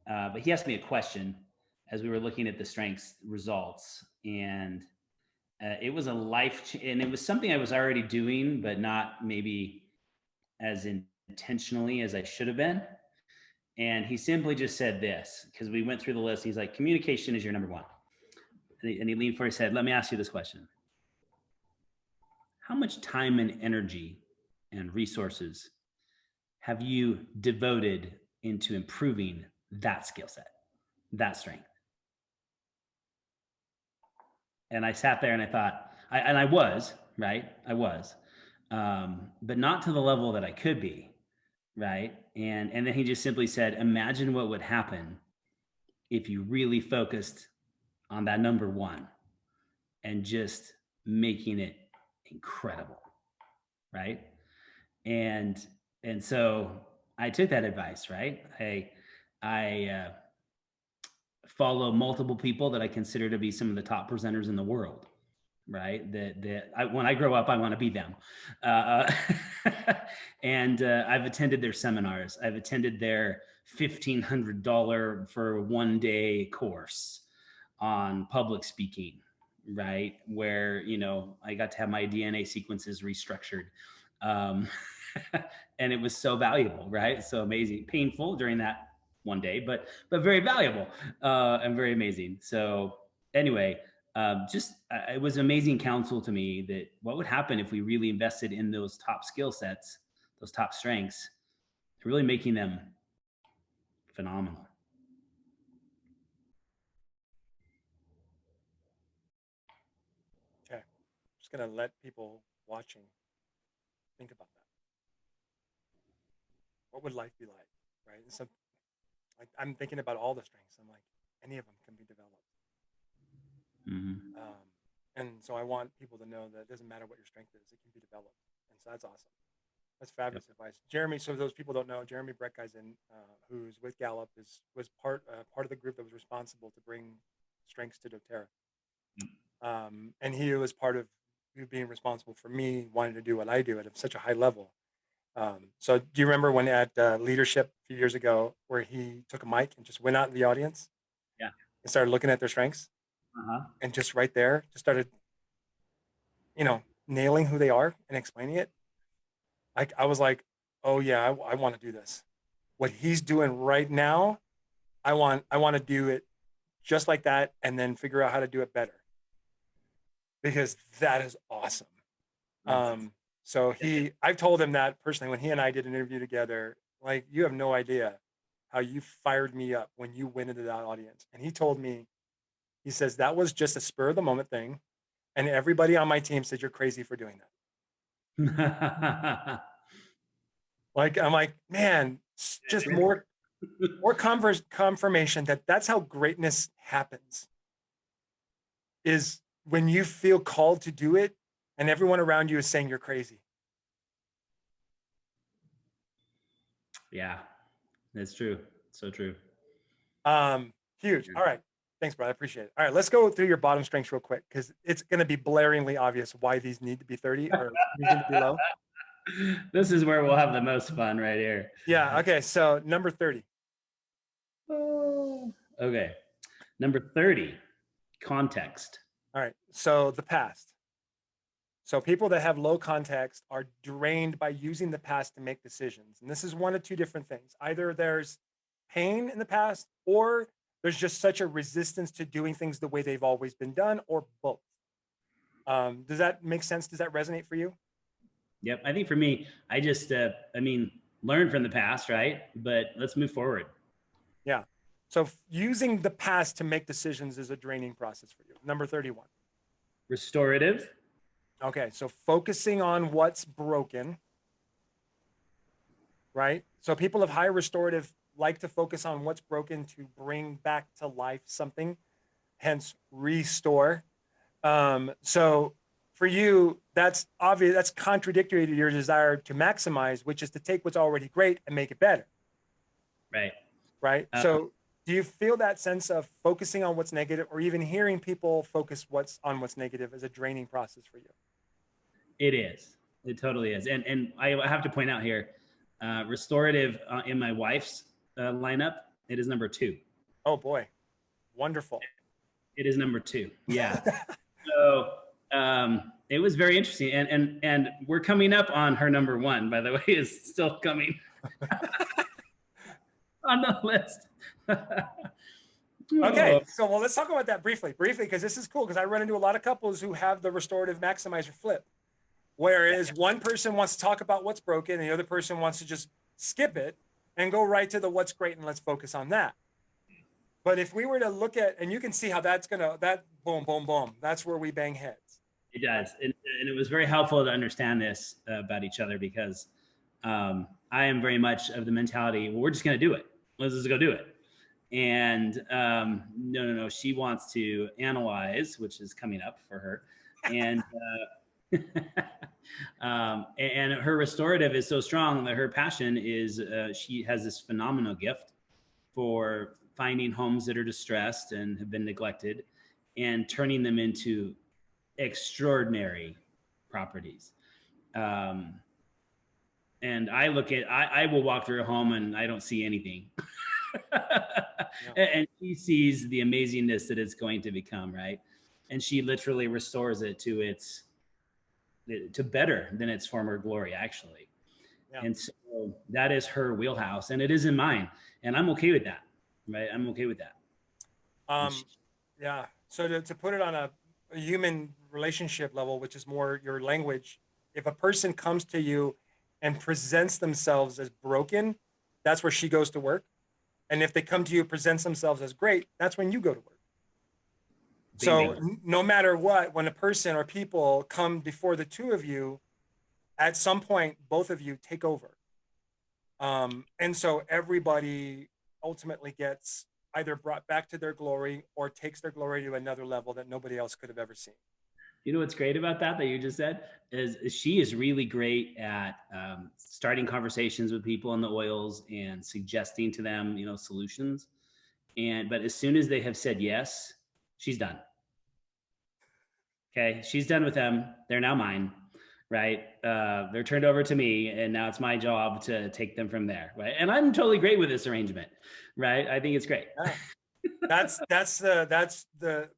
but he asked me a question as we were looking at the strengths results, and it was and it was something I was already doing, but not maybe as intentionally as I should have been. And he simply just said this, because we went through the list. He's like, communication is your number one. And he leaned forward and said, let me ask you this question. How much time and energy and resources have you devoted into improving that skill set, that strength? And I sat there and I thought, I was, right? I was, but not to the level that I could be, right? And then he just simply said, imagine what would happen if you really focused on that number one and just making it incredible, right? And and so I took that advice, right? I follow multiple people that I consider to be some of the top presenters in the world, right? When I grow up, I want to be them. Uh, and I've attended their seminars. I've attended their $1,500 for 1 day course on public speaking, right? Where, I got to have my DNA sequences restructured. Um, and it was so valuable, right? So amazing, painful during that 1 day, but very valuable and very amazing. So anyway, it was amazing counsel to me that what would happen if we really invested in those top skill sets, those top strengths, really making them phenomenal. Okay. I'm just going to let people watching think about that. What would life be like? Right. And so like, I'm thinking about all the strengths. I'm like, any of them can be developed. Mm-hmm. And so I want people to know that it doesn't matter what your strength is, it can be developed. And so that's awesome. That's fabulous advice, Jeremy. So those people don't know, Jeremy Breckheisen, who's with Gallup, was part of the group that was responsible to bring strengths to DoTERRA, and he was part of being responsible for me wanting to do what I do at such a high level. So do you remember when at leadership a few years ago where he took a mic and just went out in the audience, Yeah. and started looking at their strengths, and just right there just started, nailing who they are and explaining it. I was like, oh yeah, I want to do this. What he's doing right now, I want to do it just like that, and then figure out how to do it better, because that is awesome. So I've told him that personally when he and I did an interview together, like, you have no idea how you fired me up when you went into that audience. And he told me, he says, that was just a spur of the moment thing. And everybody on my team said, you're crazy for doing that. Like, I'm like, man, just more confirmation that that's how greatness happens, is when you feel called to do it and everyone around you is saying you're crazy. Yeah, that's true. So true. Huge. All right. Thanks, brother. I appreciate it. All right, let's go through your bottom strengths real quick, because it's going to be blaringly obvious why these need to be 30 or these need to be low. This is where we'll have the most fun right here. Yeah. Okay. So number 30. Oh. Okay. Number 30, context. All right. So the past. So people that have low context are drained by using the past to make decisions. And this is one of two different things. Either there's pain in the past, or there's just such a resistance to doing things the way they've always been done, or both. Does that make sense? Does that resonate for you? Yep. I think for me, I just, learn from the past, right? But let's move forward. Yeah. So using the past to make decisions is a draining process for you. Number 31. Restorative. Okay. So focusing on what's broken, right? So people of high restorative like to focus on what's broken to bring back to life something, hence restore. So for you, that's obvious. That's contradictory to your desire to maximize, which is to take what's already great and make it better. Right. Right. So do you feel that sense of focusing on what's negative, or even hearing people focus on what's negative, as a draining process for you? It is. It totally is. And I have to point out here, restorative in my wife's lineup, it is number 2. Oh boy. Wonderful. It is number 2. Yeah. So it was very interesting. And we're coming up on her number 1, by the way, is still coming on the list. Okay, so well, let's talk about that briefly, because this is cool, because I run into a lot of couples who have the restorative maximizer flip, whereas one person wants to talk about what's broken and the other person wants to just skip it and go right to the what's great and let's focus on that. But if we were to look at, and you can see how that boom, boom, boom, that's where we bang heads. It does. And it was very helpful to understand this about each other, because I am very much of the mentality, well, we're just going to do it. Let's just go do it. And no. She wants to analyze, which is coming up for her. And and her restorative is so strong that her passion is she has this phenomenal gift for finding homes that are distressed and have been neglected and turning them into extraordinary properties. And I will walk through a home and I don't see anything. And she sees the amazingness that it's going to become, right? And she literally restores it to better than its former glory, actually. Yeah. And so that is her wheelhouse, and it is in mine, and I'm okay with that, right? I'm okay with that. Yeah. So to put it on a human relationship level, which is more your language, if a person comes to you and presents themselves as broken, that's where she goes to work. And if they come to you, presents themselves as great, that's when you go to work. So no matter what, when a person or people come before the two of you, at some point, both of you take over. And so everybody ultimately gets either brought back to their glory or takes their glory to another level that nobody else could have ever seen. You know what's great about that you just said is she is really great at starting conversations with people in the oils and suggesting to them, solutions. But as soon as they have said yes, she's done. Okay, she's done with them. They're now mine, right? They're turned over to me, and now it's my job to take them from there, right? And I'm totally great with this arrangement, right? I think it's great. Yeah.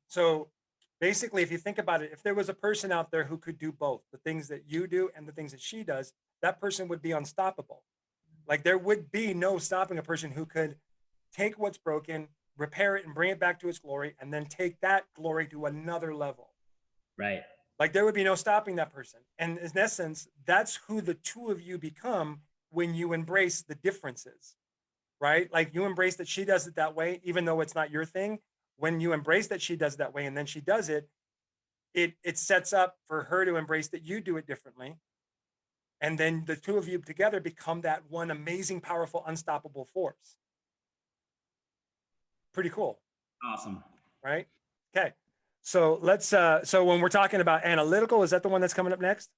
So basically, if you think about it, if there was a person out there who could do both, the things that you do and the things that she does, that person would be unstoppable. Like, there would be no stopping a person who could take what's broken, repair it, and bring it back to its glory, and then take that glory to another level. Right. Like, there would be no stopping that person. And in essence, that's who the two of you become when you embrace the differences, right? Like, you embrace that she does it that way, even though it's not your thing. When you embrace that she does it that way and then she does it, it sets up for her to embrace that you do it differently. And then the two of you together become that one amazing, powerful, unstoppable force. Pretty cool. Awesome. Right? Okay. So let's, so when we're talking about analytical, is that the one that's coming up next?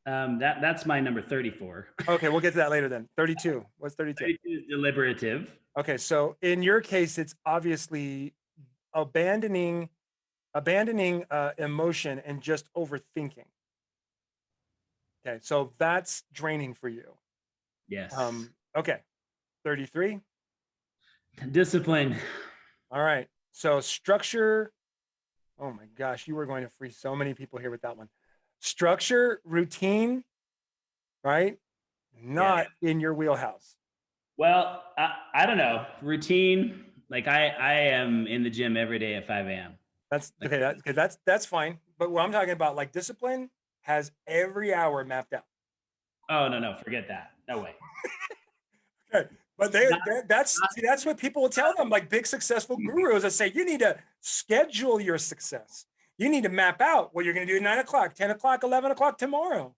That's my number 34. Okay, we'll get to that later then. 32. What's 32? 32 is deliberative. Okay, so in your case, it's obviously abandoning emotion and just overthinking. Okay, so that's draining for you. Yes. Okay, 33. Discipline. All right, so structure. Oh my gosh, you were going to free so many people here with that one. Structure, routine, right? Not in your wheelhouse. Well, I don't know. Routine. Like I am in the gym every day at 5 a.m. That's okay. That's fine. But what I'm talking about, like discipline, has every hour mapped out. Oh no, forget that. No way. Okay. But that's what people will tell them, like big successful gurus that say you need to schedule your success. You need to map out what you're going to do at 9 o'clock, 10 o'clock, 11 o'clock tomorrow.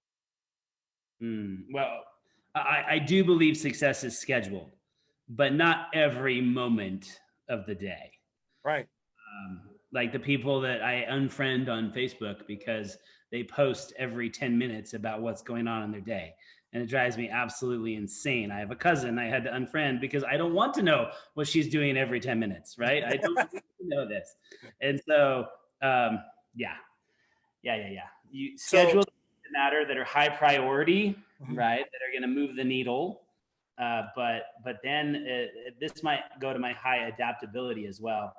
Well, I do believe success is scheduled, but not every moment of the day. Right. Like the people that I unfriend on Facebook because they post every 10 minutes about what's going on in their day. And it drives me absolutely insane. I have a cousin I had to unfriend because I don't want to know what she's doing every 10 minutes, right? I don't want to know this. And so, yeah. You schedule the matter that are high priority, right? That are going to move the needle. But then this might go to my high adaptability as well.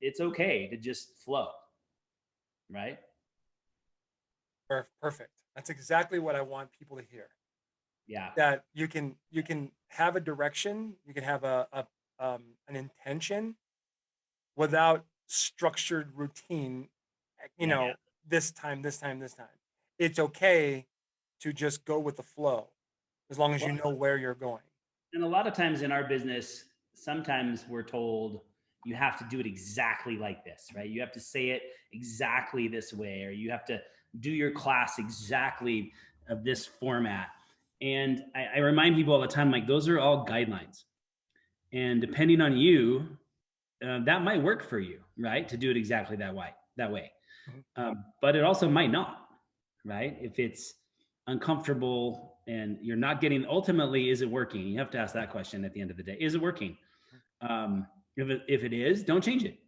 It's okay to just flow, right? Perfect. That's exactly what I want people to hear. Yeah. That you can have a direction, you can have an intention without structured routine. This time. It's okay to just go with the flow as long as you know where you're going. And a lot of times in our business, sometimes we're told you have to do it exactly like this, right? You have to say it exactly this way, or you have to do your class exactly of this format. And I remind people all the time, like, those are all guidelines. And depending on you, that might work for you, right? To do it exactly that way. But it also might not, right? If it's uncomfortable and you're not getting, ultimately, is it working? You have to ask that question at the end of the day. Is it working? If it is, don't change it.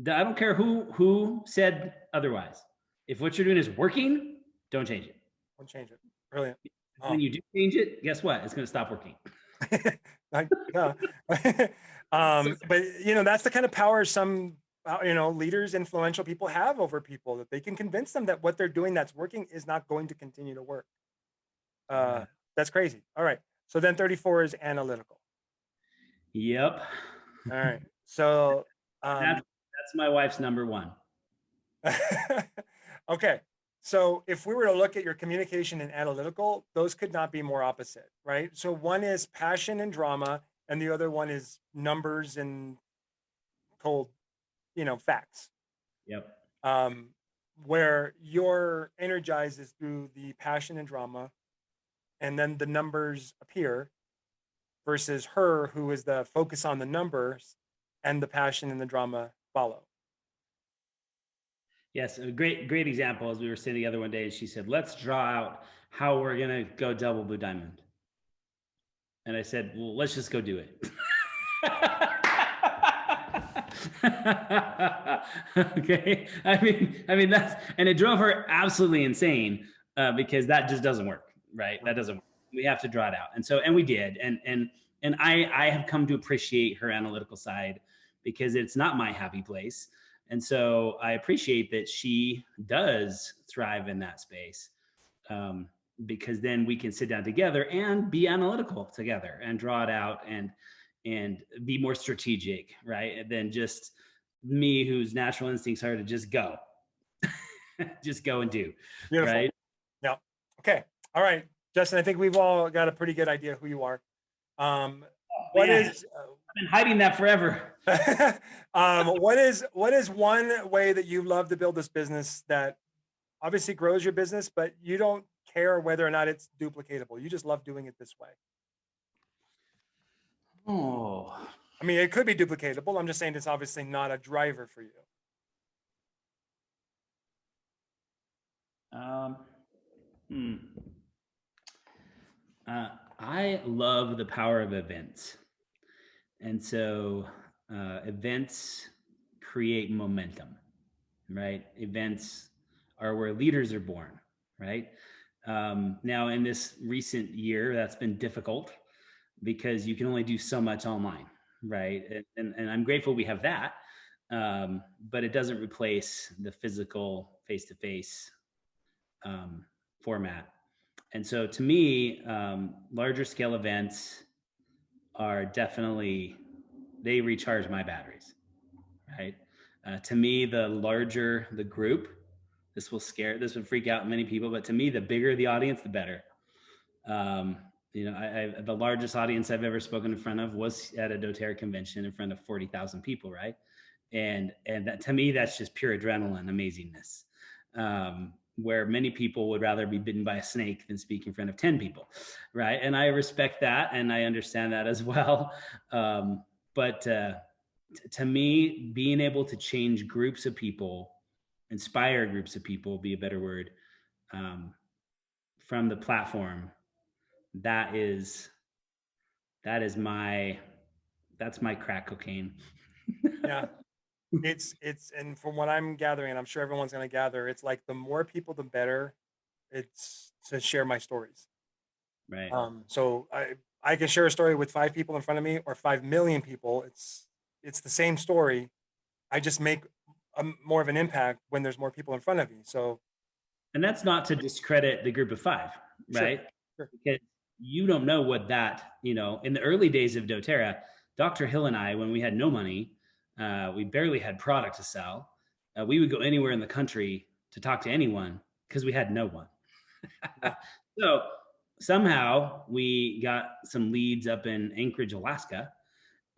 I don't care who said otherwise. If what you're doing is working, don't change it. Don't change it. Brilliant. When you do change it, guess what? It's going to stop working. But that's the kind of power some leaders, influential people have over people, that they can convince them that what they're doing that's working is not going to continue to work. That's crazy. All right. So then 34 is analytical. Yep. All right. So that's my wife's number one. Okay. So if we were to look at your communication and analytical, those could not be more opposite, right? So one is passion and drama, and the other one is numbers and cold, facts. Yep. Where you're energized is through the passion and drama, and then the numbers appear, versus her, who is the focus on the numbers, and the passion and the drama follow. Yes, a great example. As we were sitting together one day, and she said, "Let's draw out how we're gonna go double blue diamond." And I said, "Well, let's just go do it." Okay. I mean that's, and it drove her absolutely insane because that just doesn't work, right? That doesn't work. We have to draw it out, and we did, and I have come to appreciate her analytical side because it's not my happy place. And so I appreciate that she does thrive in that space, because then we can sit down together and be analytical together and draw it out and be more strategic, right? Than just me, whose natural instincts are to just go, just go and do. Beautiful. Right? Yeah. Okay. All right, Justin. I think we've all got a pretty good idea who you are. I've been hiding that forever. What is one way that you love to build this business that obviously grows your business, but you don't care whether or not it's duplicatable. You just love doing it this way. Oh, I mean, it could be duplicatable. I'm just saying it's obviously not a driver for you. hmm. I love the power of events. And so events create momentum, right? Events are where leaders are born, right? Now, in this recent year, that's been difficult because you can only do so much online, right? And I'm grateful we have that, but it doesn't replace the physical face-to-face format. And so to me, larger scale events are definitely, they recharge my batteries, right? To me, the larger the group, this would freak out many people, but to me, the bigger the audience, the better. Um, the largest audience I've ever spoken in front of was at a DoTERRA convention in front of 40,000 people, right? And that, to me, that's just pure adrenaline amazingness. Where many people would rather be bitten by a snake than speak in front of 10 people, right? And I respect that, and I understand that as well. But to me, being able to change groups of people, inspire groups of people, be a better word, from the platform, that is that's my crack cocaine. Yeah. It's and from what I'm gathering, and I'm sure everyone's going to gather, it's like the more people, the better. It's to share my stories. Right. So I can share a story with 5 people in front of me or 5 million people. It's the same story. I just make more of an impact when there's more people in front of me. So And that's not to discredit the group of 5, sure, right? sure. Because you don't know what that, in the early days of DoTerra, Dr. Hill and I, when we had no money, we barely had product to sell. We would go anywhere in the country to talk to anyone because we had no one. Yeah. So somehow we got some leads up in Anchorage, Alaska.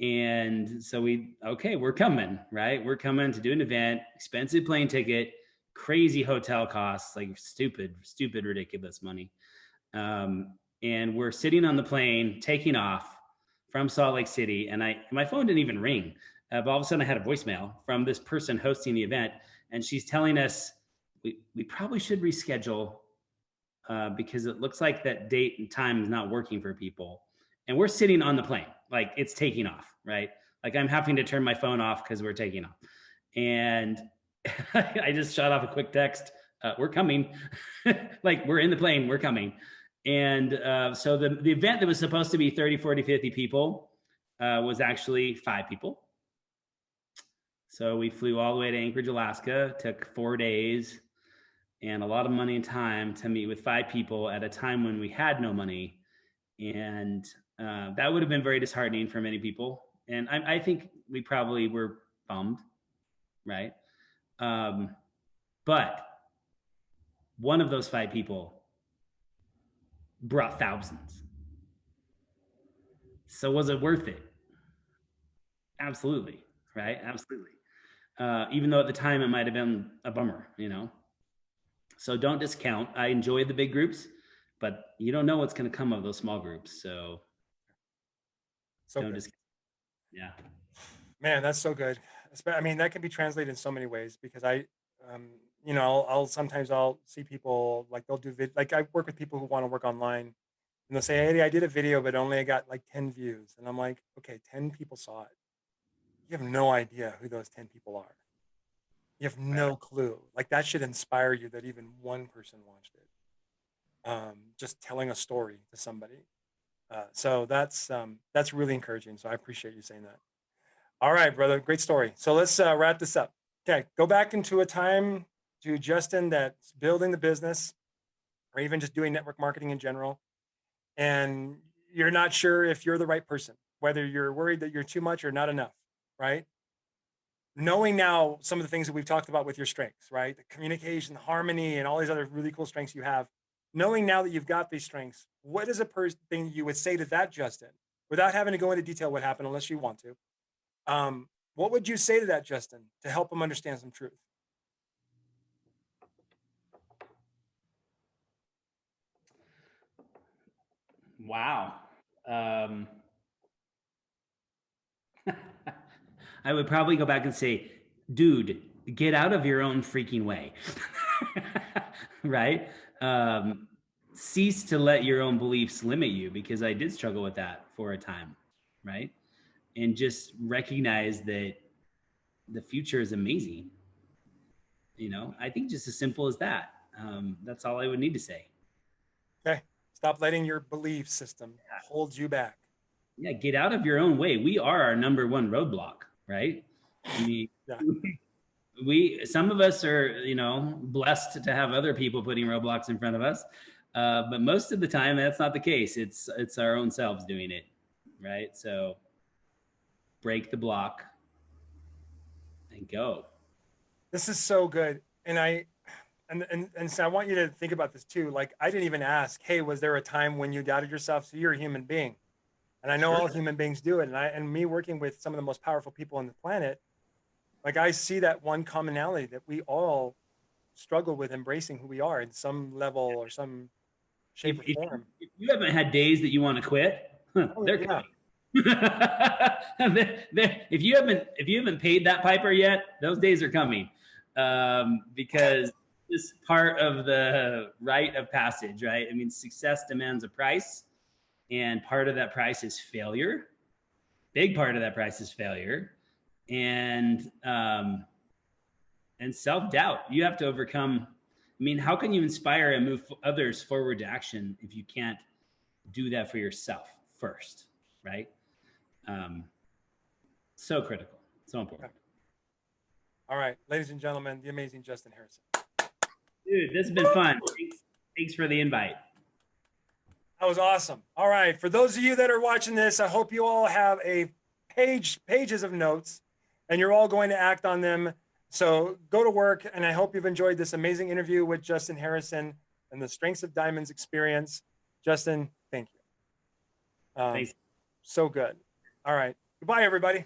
And so we're coming, right? We're coming to do an event, expensive plane ticket, crazy hotel costs, like stupid, ridiculous money. And we're sitting on the plane, taking off from Salt Lake City. And my phone didn't even ring. But all of a sudden I had a voicemail from this person hosting the event. And she's telling us we probably should reschedule because it looks like that date and time is not working for people. And we're sitting on the plane, like it's taking off, right? Like I'm having to turn my phone off because we're taking off. And I just shot off a quick text. We're coming. Like we're in the plane, we're coming. And so the event that was supposed to be 30, 40, 50 people was actually 5 people. So we flew all the way to Anchorage, Alaska, took 4 days and a lot of money and time to meet with 5 people at a time when we had no money. And that would have been very disheartening for many people. And I think we probably were bummed, right? But one of those 5 people brought thousands. So was it worth it? Absolutely, right? Absolutely. Even though at the time it might have been a bummer, So don't discount. I enjoy the big groups, but you don't know what's going to come of those small groups. So don't Good. discount. Yeah. Man, that's so good. I mean, that can be translated in so many ways because I'll sometimes I'll see people like they'll do like I work with people who want to work online and they'll say, "Hey, I did a video, but only I got like 10 views." And I'm like, "Okay, 10 people saw it. You have no idea who those 10 people are. You have no clue. Like that should inspire you that even one person watched it. Just telling a story to somebody. So that's really encouraging. So I appreciate you saying that. All right, brother. Great story. So let's wrap this up. Okay, go back into a time to Justin that's building the business or even just doing network marketing in general. And you're not sure if you're the right person, whether you're worried that you're too much or not enough, right? Knowing now some of the things that we've talked about with your strengths, right? The communication, the harmony, and all these other really cool strengths you have. Knowing now that you've got these strengths, what is a thing you would say to that Justin without having to go into detail what happened unless you want to? What would you say to that Justin to help him understand some truth? Wow. I would probably go back and say, dude, get out of your own freaking way. Right? Cease to let your own beliefs limit you, because I did struggle with that for a time. Right? And just recognize that the future is amazing. I think just as simple as that. That's all I would need to say. Okay. Stop letting your belief system hold you back. Yeah, get out of your own way. We are our number one roadblock, right? I mean, Yeah. some of us are, blessed to have other people putting roadblocks in front of us. But most of the time that's not the case. It's our own selves doing it, right? So break the block and go. This is so good. And so I want you to think about this too. Like, I didn't even ask, hey, was there a time when you doubted yourself? So you're a human being. And I know Sure. all human beings do it. And me working with some of the most powerful people on the planet, like, I see that one commonality that we all struggle with embracing who we are in some level or some shape If, or if, form. if you haven't had days that you want to quit, Oh they're yeah. coming. If you haven't paid that piper yet, those days are coming, because this part of the rite of passage, right? I mean, success demands a price, and part of that price is failure. Big part of that price is failure, and self doubt. You have to overcome. I mean, how can you inspire and move others forward to action if you can't do that for yourself first, right? Um, so critical, so important. Okay. All right, ladies and gentlemen, the amazing Justin Harrison. Dude, this has been fun. Thanks for the invite. That was awesome. All right, for those of you that are watching this, I hope you all have pages of notes, and you're all going to act on them. So go to work, and I hope you've enjoyed this amazing interview with Justin Harrison and the Strengths of Diamonds experience. Justin, thank you. Thanks. So good. All right. Goodbye, everybody.